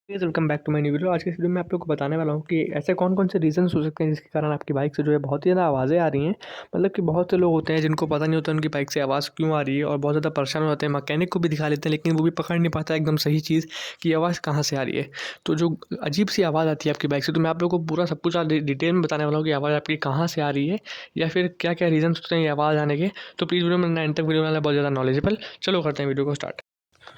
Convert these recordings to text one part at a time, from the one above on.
Welcome back to my new video. आज के इस वीडियो में आप लोग को बताने वाला हूँ कि ऐसे कौन-कौन से रीज़न्स हो सकते हैं जिसके कारण आपकी बाइक से जो है बहुत ही ज़्यादा आवाज़ें आ रही हैं। मतलब कि बहुत से लोग होते हैं जिनको पता नहीं होता उनकी बाइक से आवाज़ क्यों आ रही है और बहुत ज़्यादा परेशान हो जाते हैं। मैकेनिक को भी दिखा लेते हैं लेकिन वो भी पकड़ नहीं पाता एकदम सही चीज़ कि आवाज़ कहाँ से आ रही है। तो जो अजीब-सी आवाज़ आती है आपकी बाइक से, तो मैं आप लोगों को पूरा सब कुछ आज डिटेल में बताने वाला हूँ कि आवाज़ आपकी कहाँ से आ रही है या फिर क्या-क्या रीज़न्स होते हैं ये आवाज़ आने के। तो प्लीज़ वीडियो में एंड तक वीडियो बनाना बहुत ज़्यादा नॉलेजेबल। चलो करते हैं वीडियो को स्टार्ट।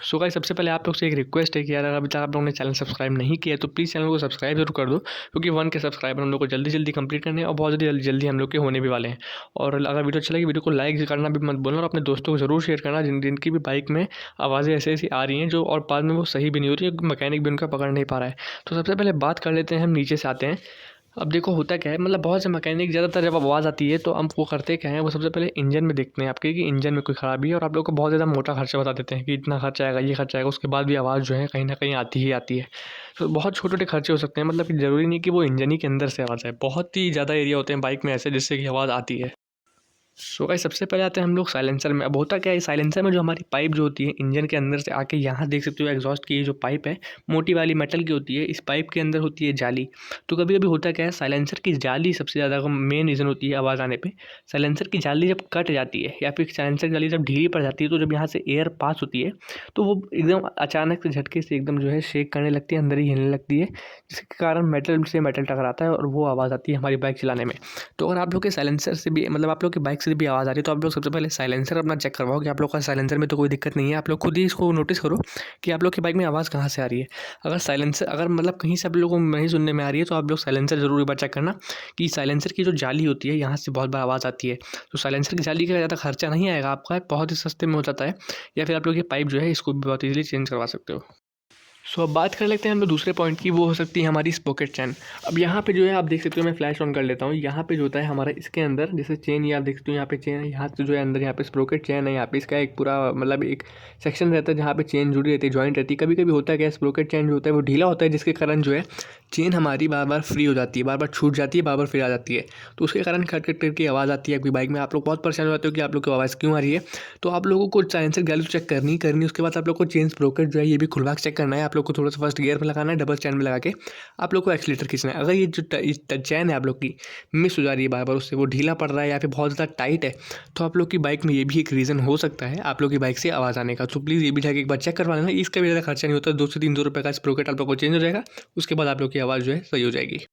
सो गाइस, सबसे पहले आप लोग से एक रिक्वेस्ट है कि यार अगर अभी तक आप लोगों ने चैनल सब्सक्राइब नहीं किया है तो प्लीज़ चैनल को सब्सक्राइब जरूर कर दो, क्योंकि 1 के सब्सक्राइबर हम लोग को जल्दी कंप्लीट करने हैं और बहुत जल्दी जल्दी हम लोग के होने भी वाले हैं। और अगर वीडियो अच्छा लगे वीडियो को लाइक करना भी मत भूलना और अपने दोस्तों को ज़रूर शेयर करना जिनकी भी बाइक में आवाज़ें ऐसी ऐसी आ रही हैं जो और बाद में वो सही भी नहीं हो रही है, मैकेनिक भी उनका पकड़ नहीं पा रहा है। तो सबसे पहले बात कर लेते हैं, हम नीचे से आते हैं। अब देखो होता क्या है, मतलब बहुत से मैकेनिक ज़्यादातर जब आवाज़ आती है तो हम वो करते क्या हैं, वो सबसे पहले इंजन में देखते हैं आपके कि इंजन में कोई ख़राबी है और आप लोग को बहुत ज़्यादा मोटा खर्चा बता देते हैं कि इतना खर्चा आएगा, ये खर्चा आएगा। उसके बाद भी आवाज़ जो है कहीं न कहीं आती ही आती है। तो बहुत छोटे-छोटे खर्चे हो सकते हैं, मतलब कि ज़रूरी नहीं कि वो इंजन ही के अंदर से आवाज़ आए। बहुत ही ज़्यादा एरिया होते हैं बाइक में ऐसे जिससे कि आवाज़ आती है। सो गाइस, सबसे पहले आते हैं हम लोग साइलेंसर में। अब होता क्या है, साइलेंसर में जो हमारी पाइप जो होती है इंजन के अंदर से आके यहाँ देख सकते हो एग्जॉस्ट की ये जो पाइप है मोटी वाली मेटल की होती है, इस पाइप के अंदर होती है जाली। तो कभी कभी होता क्या है, साइलेंसर की जाली सबसे ज़्यादा मेन रीज़न होती है आवाज़ आने पे। साइलेंसर की जाली जब कट जाती है या फिर साइलेंसर की जाली जब ढीली पड़ जाती है तो जब यहाँ से एयर पास होती है तो वो एकदम अचानक से झटके से एकदम जो है शेक करने लगती है, अंदर ही हिलने लगती है, जिसके कारण मेटल से मेटल टकराता है और वो आवाज़ आती है हमारी बाइक चलाने में। तो अगर आप लोग के साइलेंसर से भी, मतलब आप लोग की बाइक से भी आवाज़ आ रही है तो आप लोग सबसे पहले साइलेंसर अपना चेक करवाओ कि आप लोग का साइलेंसर में तो कोई दिक्कत नहीं है। आप लोग खुद ही इसको नोटिस करो कि आप लोग की बाइक में आवाज़ कहाँ से आ रही है। अगर साइलेंसर अगर मतलब कहीं से आप लोगों को नहीं सुनने में आ रही है तो आप लोग साइलेंसर ज़रूर एक बार चेक करना कि साइलेंसर की जो जाली होती है यहाँ से बहुत बार आवाज़ आती है। तो साइलेंसर की जाली का ज़्यादा खर्चा नहीं आएगा आपका, बहुत ही सस्ते में हो जाता है। या फिर आप लोग ये पाइप जो है इसको भी बहुत ईजिली चेंज करवा सकते हो। सो अब बात कर लेते हैं हम लोग दूसरे पॉइंट की, वो हो सकती है हमारी स्पोकेट चैन। अब यहाँ पे जो है आप देख सकते हो, मैं फ्लैश ऑन कर लेता हूँ। यहाँ पे जो होता है हमारा इसके अंदर जैसे चेन, ये आप देख सकते हो यहाँ पे चेन, यहाँ से जो है अंदर यहाँ पे स्प्रोकेट चैन है। यहाँ पे इसका एक पूरा मतलब एक सेक्शन रहता है जहाँ पे चेन जुड़ी रहती है, जॉइंट रहती है। कभी कभी होता है क्या, स्प्रोकेट चैन जो होता है वो ढीला होता है जिसके कारण जो है चेन हमारी बार बार फ्री हो जाती है, बार बार छूट जाती है, बार बार फिर आ जाती है। तो उसके कारण खट खट करके आवाज़ आती है आपकी बाइक में। आप लोग बहुत परेशान हो जाते हो कि आप लोग की आवाज़ क्यों आ रही है। तो आप लोगों को साइलेंसर गैली चेक करनी, उसके बाद आप लोग को चेन स्प्रोकेट जो है ये भी खुलवा के चेक करना है। आप लोग को थोड़ा सा फर्स्ट गियर में लगाना है, डबल चैन में लगा के आप लोग को एक्सीलेटर खींचना है। अगर ये जो चैन है आप लोग की मिस हो जा रही है बार बार, उससे वो ढीला पड़ रहा है या फिर बहुत ज़्यादा टाइट है, तो आप लोग की बाइक में ये भी एक रीज़न हो सकता है आप लोग की बाइक से आवाज़ आने का। तो प्लीज़ ये भी जाके एक बार चेक करवा लेना। इसका भी ज़्यादा खर्चा नहीं होता, 200-300 रुपये का स्प्रोकेट आप लोग को चेंज हो जाएगा। उसके बाद आप लोग की आवाज़ जो है सही हो जाएगी।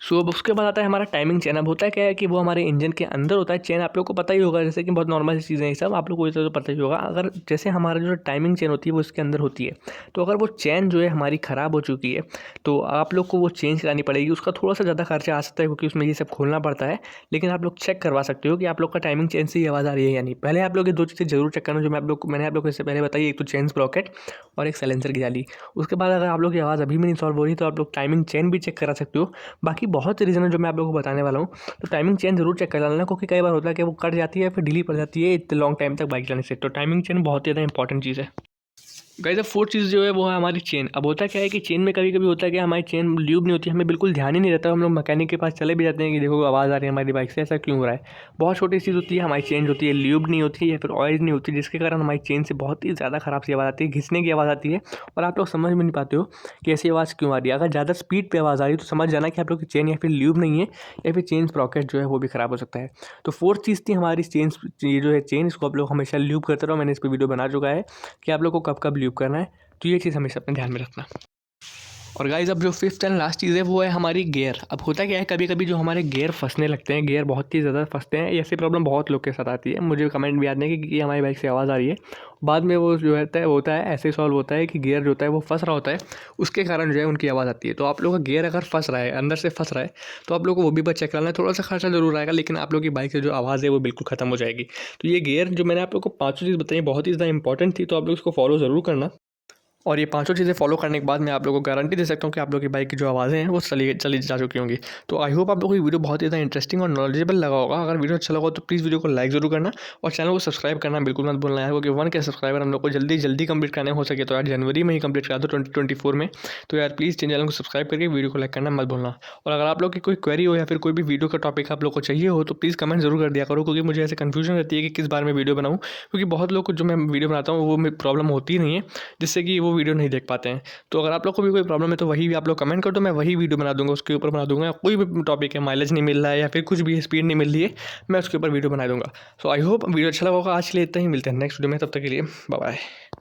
सो अब उसके बाद आता है हमारा टाइमिंग चेन। अब होता है क्या है कि वो हमारे इंजन के अंदर होता है चेन, आप लोग को पता ही होगा, जैसे कि बहुत नॉर्मल सी चीज़ें हैं ये सब, आप लोग को ये तो पता ही होगा। अगर जैसे हमारा जो टाइमिंग चेन होती है वो इसके अंदर होती है, तो अगर वो चेन जो है हमारी ख़राब हो चुकी है तो आप लोग को वो चेंज करानी पड़ेगी। उसका थोड़ा सा ज़्यादा खर्चा आ सकता है क्योंकि उसमें ये सब खोलना पड़ता है, लेकिन आप लोग चेक करवा सकते हो कि आप लोग का टाइमिंग चेन से ही आवाज़ आ रही है या नहीं। पहले आप लोग ये 2 चीज़ें जरूर चेक करना जो मैंने आप लोग को इससे पहले बताई, एक तो चेन स्प्रॉकेट और एक साइलेंसर की जाली। उसके बाद अगर आप लोग की आवाज़ अभी भी नहीं सॉल्व हो रही तो आप लोग टाइमिंग चेन भी चेक करा सकते हो। बाकी बहुत से रीज़न है जो मैं आप लोगों को बताने वाला हूँ। तो टाइमिंग चेन ज़रूर चेक कर लेना, क्योंकि कई बार होता है कि वो कट जाती है फिर ढीली पड़ जाती है इतने लॉन्ग टाइम तक बाइक चलाने से। तो टाइमिंग चेन बहुत ही ज़्यादा इंपॉर्टेंट चीज़ है। गाइस, अब फोर्थ चीज़ जो है वो है हमारी चेन। अब होता क्या है कि चेन में कभी कभी होता है कि हमारी चेन ल्यूब नहीं होती, हमें बिल्कुल ध्यान ही नहीं रहता। हम लोग मैकेनिक के पास चले भी जाते हैं कि देखो आवाज़ आ रही है हमारी बाइक से, ऐसा क्यों हो रहा है। बहुत छोटी चीज़ होती है, हमारी चेन होती है ल्यूब नहीं होती या फिर ऑयल नहीं होती, जिसके कारण हमारी चेन से बहुत ही ज़्यादा ख़राब सी आवाज़ आती है, घिसने की आवाज़ आती है। और आप लोग समझ में नहीं पाते हो कि ऐसी आवाज़ क्यों आ रही है। अगर ज़्यादा स्पीड पर आवाज़ आ रही है तो समझ जाना कि आप लोग की चेन या फिर ल्यूब नहीं है या फिर चेन स्प्रॉकेट जो है वो भी ख़राब हो सकता है। तो फोर्थ चीज़ थी हमारी चेन, ये जो है चेन, इसको आप लोग हमेशा ल्यूब करते रहो। मैंने इस पर वीडियो बना चुका है कि आप लोग को कब कब ल्यूब करना है। तो ये चीज़ हमेशा अपने ध्यान में रखना। और गाइज़, अब जो फिफ्थ एंड लास्ट चीज़ है वो है हमारी गियर। अब होता क्या है, कभी कभी जो हमारे गियर फंसने लगते हैं, गियर बहुत ही ज़्यादा फंसते हैं। ऐसी प्रॉब्लम बहुत लोग के साथ आती है, मुझे कमेंट भी आते हैं कि हमारी बाइक से आवाज़ आ रही है। बाद में वो जो होता है ऐसे सॉल्व होता है कि गियर जो होता है वो फंस रहा होता है, उसके कारण जो है उनकी आवाज़ आती है। तो आप लोग का गियर अगर फंस रहा है, अंदर से फंस रहा है, तो आप लोग को वो भी बस चेक करना है। थोड़ा सा खर्चा जरूर आएगा, लेकिन आप लोग की बाइक से जो आवाज़ है वो बिल्कुल खत्म हो जाएगी। तो ये गियर जो मैंने आप लोग को पाँचों चीज़ बताई बहुत ही ज़्यादा इंपॉर्टेंट थी, तो आप लोग इसको फॉलो ज़रूर करना। और ये पांचों चीज़ें फॉलो करने के बाद मैं आप लोगों को गारंटी दे सकता हूँ कि आप लोग की बाइक की जो आवाज़ें हैं वो चली जा चुकी होंगी। तो आई होप आप लोगों को ये वीडियो बहुत ही ज़्यादा इंटरेस्टिंग और नॉलेजेबल लगा होगा। अगर वीडियो अच्छा लगा हो तो प्लीज़ वीडियो को लाइक ज़रूर करना और चैनल को सब्सक्राइब करना बिल्कुल मत भूलना है, क्योंकि 1 के सब्सक्राइबर हम लोग को जल्दी कंप्लीट करने हो सके तो यार जनवरी में ही कंप्लीट करा दो 2024 में। तो यार प्लीज़ चैनल को सब्सक्राइब करके वीडियो को लाइक करना मत भूलना। और अगर आप लोग की कोई क्वेरी हो या फिर कोई भी वीडियो का टॉपिक आप लोग को चाहिए हो तो प्लीज़ कमेंट जरूर कर दिया करो, क्योंकि मुझे ऐसे कन्फ्यूजन रहती है कि किस बार में वीडियो बनाऊँ, क्योंकि बहुत लोग को जो मैं वीडियो बनाता हूँ वो प्रॉब्लम होती ही नहीं है, जिससे कि वो वीडियो नहीं देख पाते हैं। तो अगर आप लोग को भी कोई प्रॉब्लम है तो वही भी आप लोग कमेंट कर दो, मैं वही वीडियो बना दूँगा, उसके ऊपर बना दूँगा। कोई भी टॉपिक है, माइलेज नहीं मिल रहा है या फिर कुछ भी स्पीड नहीं मिल रही है, मैं उसके ऊपर वीडियो बना दूँगा। सो आई होप वीडियो अच्छा लगा होगा। आज के लिए इतना ही, मिलते हैं नेक्स्ट वीडियो में, तब तक के लिए बाय बाय।